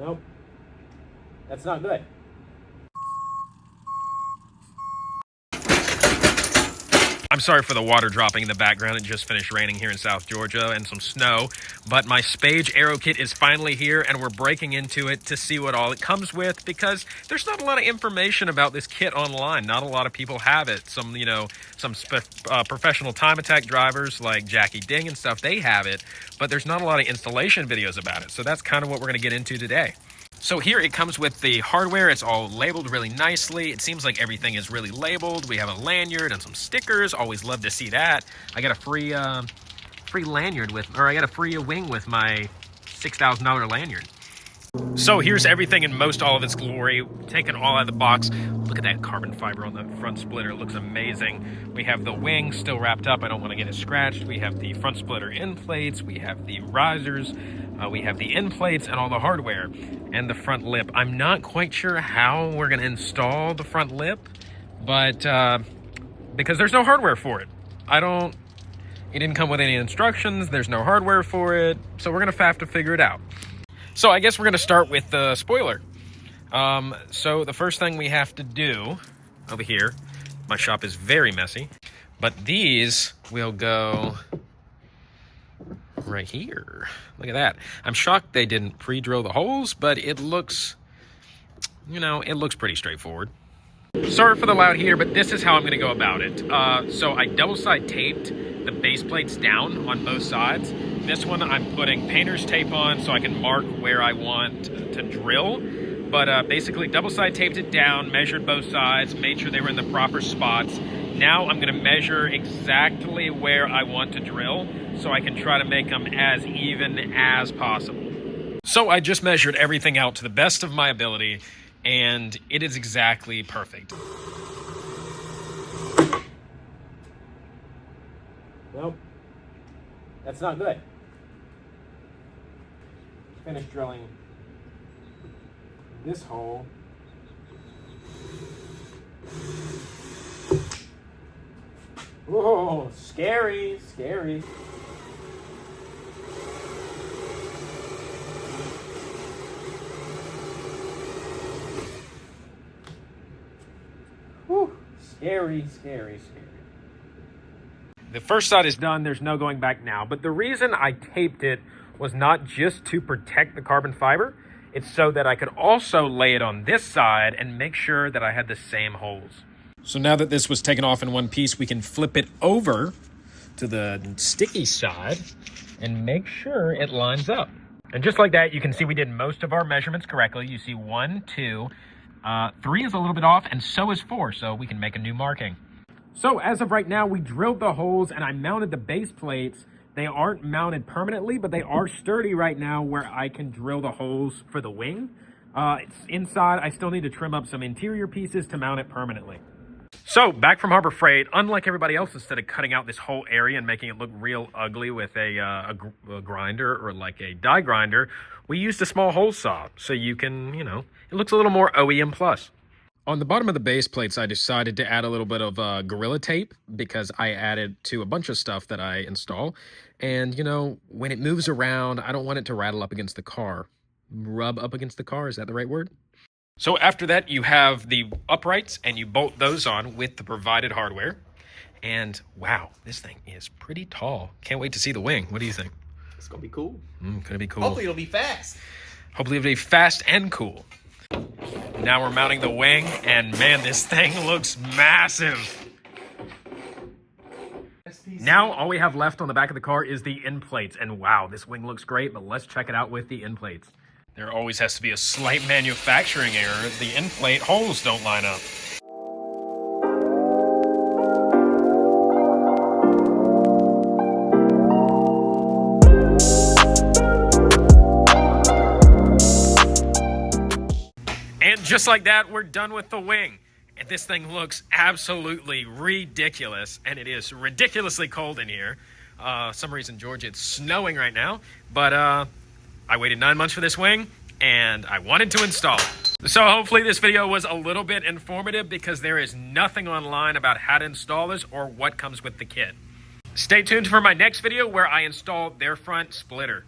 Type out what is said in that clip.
Nope. That's not good. I'm sorry for the water dropping in the background. It just finished raining here in South Georgia and some snow. But my Spage Aero kit is finally here, and we're breaking into it to see what all it comes with, because there's not a lot of information about this kit online. Not a lot of people have it. Some, professional time attack drivers like Jackie Ding and stuff, they have it. But there's not a lot of installation videos about it. So that's kind of what we're going to get into today. So here it comes with the hardware. It's all labeled really nicely. It seems like everything is really labeled. We have a lanyard and some stickers. Always love to see that. I got a free lanyard I got a free wing with my $6,000 lanyard. So here's everything in most all of its glory, taken all out of the box. Look at that carbon fiber on the front splitter. It looks amazing. We have the wing still wrapped up. I don't want to get it scratched. We have the front splitter end plates. We have the risers. We have the end plates and all the hardware and the front lip. I'm not quite sure how we're going to install the front lip, but because there's no hardware for it. It didn't come with any instructions. There's no hardware for it. So we're going to have to figure it out. So I guess we're going to start with the spoiler. So the first thing we have to do over here, my shop is very messy, but these will go right here. Look at that. I'm shocked they didn't pre-drill the holes, but it looks, it looks pretty straightforward. Sorry for the loud here, but this is how I'm going to go about it. So I double-side taped the base plates down on both sides. This one I'm putting painter's tape on so I can mark where I want to drill. But basically double-side taped it down, measured both sides, made sure they were in the proper spots. Now I'm going to measure exactly where I want to drill so I can try to make them as even as possible. So I just measured everything out to the best of my ability, and it is exactly perfect. Well, that's not good. Finish drilling this hole. Whoa, scary, scary. Whew, scary, scary, scary. The first side is done. There's no going back now. But the reason I taped it was not just to protect the carbon fiber. It's so that I could also lay it on this side and make sure that I had the same holes. So now that this was taken off in one piece, we can flip it over to the sticky side and make sure it lines up. And just like that, you can see we did most of our measurements correctly. You see 1, 2, 3 is a little bit off, and so is 4, so we can make a new marking. So as of right now, we drilled the holes and I mounted the base plates. They aren't mounted permanently, but they are sturdy right now where I can drill the holes for the wing. It's inside. I still need to trim up some interior pieces to mount it permanently. So back from Harbor Freight, unlike everybody else, instead of cutting out this whole area and making it look real ugly with a grinder or like a die grinder, we used a small hole saw. So you can, it looks a little more OEM plus. On the bottom of the base plates, I decided to add a little bit of Gorilla Tape because I added to a bunch of stuff that I install. And, when it moves around, I don't want it to rattle up against the car. Rub up against the car, is that the right word? So after that, you have the uprights, and you bolt those on with the provided hardware. And, wow, this thing is pretty tall. Can't wait to see the wing. What do you think? It's going to be cool. Gonna be cool. Hopefully it'll be fast. Hopefully it'll be fast and cool. Now we're mounting the wing, and man, this thing looks massive. Now all we have left on the back of the car is the end plates, and wow, this wing looks great, but let's check it out with the end plates. There always has to be a slight manufacturing error. The end plate holes don't line up. And just like that, we're done with the wing. And this thing looks absolutely ridiculous, and it is ridiculously cold in here. Some reason, Georgia, it's snowing right now, but I waited 9 months for this wing, and I wanted to install it. So hopefully this video was a little bit informative because there is nothing online about how to install this or what comes with the kit. Stay tuned for my next video where I install their front splitter.